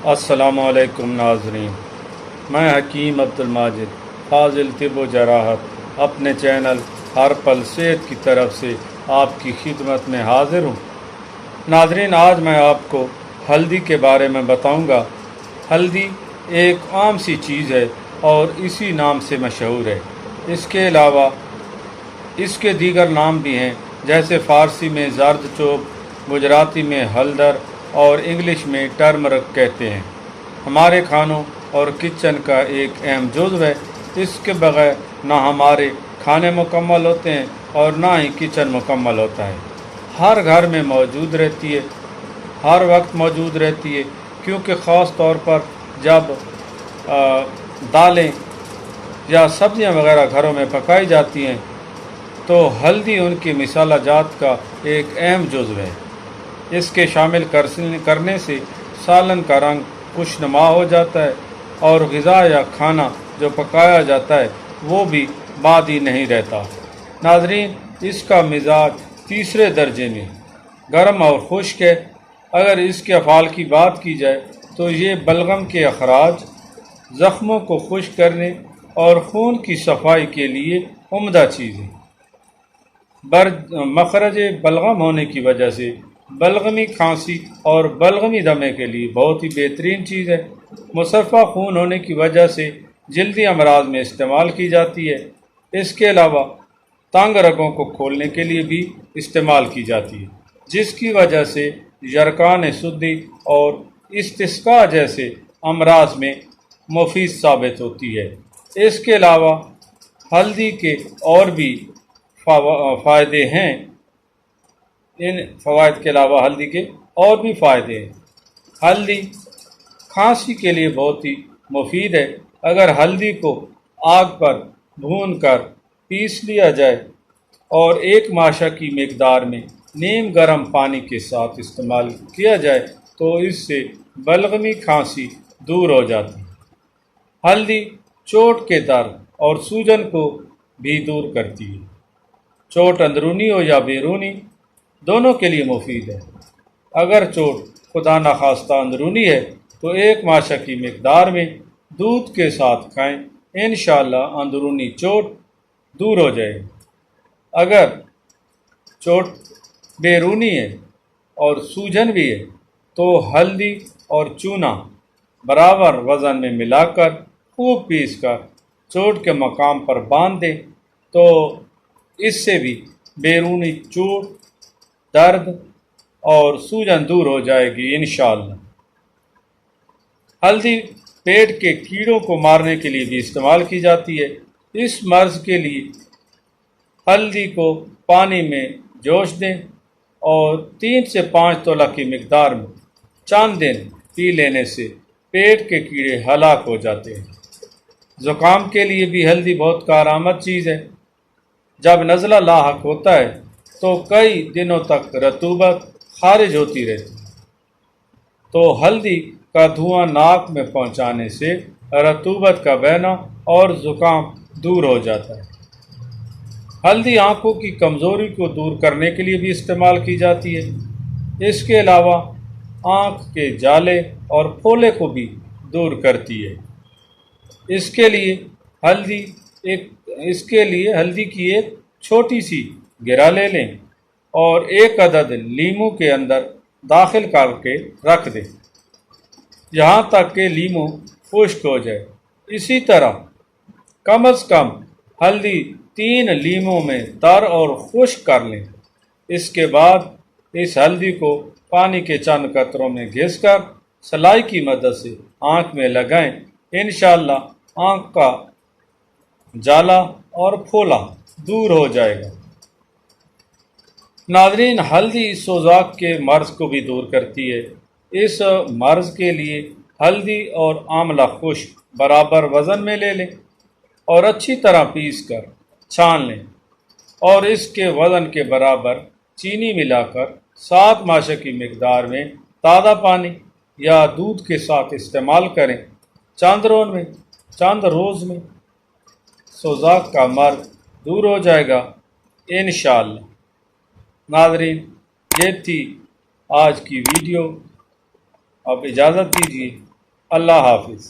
अस्सलामुअलैकुम नाज़रीन, मैं हकीम अब्दुल माजिद फाजिल तिब व जराहत अपने चैनल हर पल सेहत की तरफ से आपकी खिदमत में हाजिर हूँ। नाज़रीन, आज मैं आपको हल्दी के बारे में बताऊँगा। हल्दी एक आम सी चीज़ है और इसी नाम से मशहूर है। इसके अलावा इसके दीगर नाम भी हैं, जैसे फ़ारसी में ज़र्द चोब, गुजराती में हल्दर और इंग्लिश में टर्मरक कहते हैं। हमारे खानों और किचन का एक अहम जुज़्व है। इसके बगैर ना हमारे खाने मुकम्मल होते हैं और ना ही किचन मुकम्मल होता है। हर घर में मौजूद रहती है, हर वक्त मौजूद रहती है, क्योंकि ख़ास तौर पर जब दालें या सब्ज़ियाँ वगैरह घरों में पकाई जाती हैं तो हल्दी उनकी मिसाला जात का एक अहम जुज़्व है। इसके शामिल करने से सालन का रंग खुशनुमा हो जाता है और ग़िज़ा या खाना जो पकाया जाता है वो भी बादी नहीं रहता। नाज़रीन, इसका मिजाज तीसरे दर्जे में गर्म और खुश्क है। अगर इसके अफ़ाल की बात की जाए तो ये बलगम के अखराज, ज़ख्मों को खुश्क करने और खून की सफाई के लिए उम्दा चीज़ है। मखरज बलगम होने की वजह से बलगमी खांसी और बलगमी दमे के लिए बहुत ही बेहतरीन चीज़ है। मुसफ़ा खून होने की वजह से जल्दी अमराज में इस्तेमाल की जाती है। इसके अलावा तंग रगों को खोलने के लिए भी इस्तेमाल की जाती है, जिसकी वजह से यरकान सुद्दी और इस्तिस्का जैसे अमराज में मुफीद साबित होती है। इसके अलावा हल्दी के और भी फ़ायदे हैं। इन फ़वाइद के अलावा हल्दी के और भी फ़ायदे हैं। हल्दी खांसी के लिए बहुत ही मुफीद है। अगर हल्दी को आग पर भून कर पीस लिया जाए और एक माशा की मिकदार में नीम गर्म पानी के साथ इस्तेमाल किया जाए तो इससे बलगमी खांसी दूर हो जाती है। हल्दी चोट के दर्द और सूजन को भी दूर करती है। चोट अंदरूनी हो या बैरूनी, दोनों के लिए मुफीद है। अगर चोट खुदा न खास्ता अंदरूनी है तो एक माशा की मिकदार में दूध के साथ खाएं, इंशाअल्लाह अंदरूनी चोट दूर हो जाएगी। अगर चोट बैरूनी है और सूजन भी है तो हल्दी और चूना बराबर वज़न में मिलाकर खूब पीस कर चोट के मकाम पर बांध दें तो इससे भी बैरूनी चोट, दर्द और सूजन दूर हो जाएगी इंशाअल्लाह। हल्दी पेट के कीड़ों को मारने के लिए भी इस्तेमाल की जाती है। इस मर्ज़ के लिए हल्दी को पानी में जोश दें और 3 से 5 तोला की मिकदार में चंद दिन पी लेने से पेट के कीड़े हलाक हो जाते हैं। ज़ुकाम के लिए भी हल्दी बहुत कारआमद चीज़ है। जब नज़ला लाहक होता है तो कई दिनों तक रतूबत खारिज होती रहती है, तो हल्दी का धुआं नाक में पहुंचाने से रतूबत का बहना और ज़ुकाम दूर हो जाता है। हल्दी आँखों की कमज़ोरी को दूर करने के लिए भी इस्तेमाल की जाती है। इसके अलावा आँख के जाले और फोले को भी दूर करती है। इसके लिए हल्दी की एक छोटी सी गिरा ले लें और एक अदद लीमू के अंदर दाखिल करके रख दें यहाँ तक कि लीमू खुश्क हो जाए। इसी तरह कम अज़ कम हल्दी 3 लीमों में तर और खुश्क कर लें। इसके बाद इस हल्दी को पानी के चंद कतरों में घिसकर सलाई की मदद से आँख में लगाएं। इंशाअल्लाह आँख का जाला और फोला दूर हो जाएगा। नाज़रीन, हल्दी सोज़ाक के मर्ज़ को भी दूर करती है। इस मर्ज़ के लिए हल्दी और आंवला खुश्क बराबर वज़न में ले लें और अच्छी तरह पीस कर छान लें और इसके वज़न के बराबर चीनी मिलाकर 7 माशा की मिकदार में ताज़ा पानी या दूध के साथ इस्तेमाल करें। चंद रोज़ में सोज़ाक का मर्ज़ दूर हो जाएगा इंशाअल्लाह। नाज़रीन, ये थी आज की वीडियो। अब इजाज़त दीजिए। اللہ حافظ۔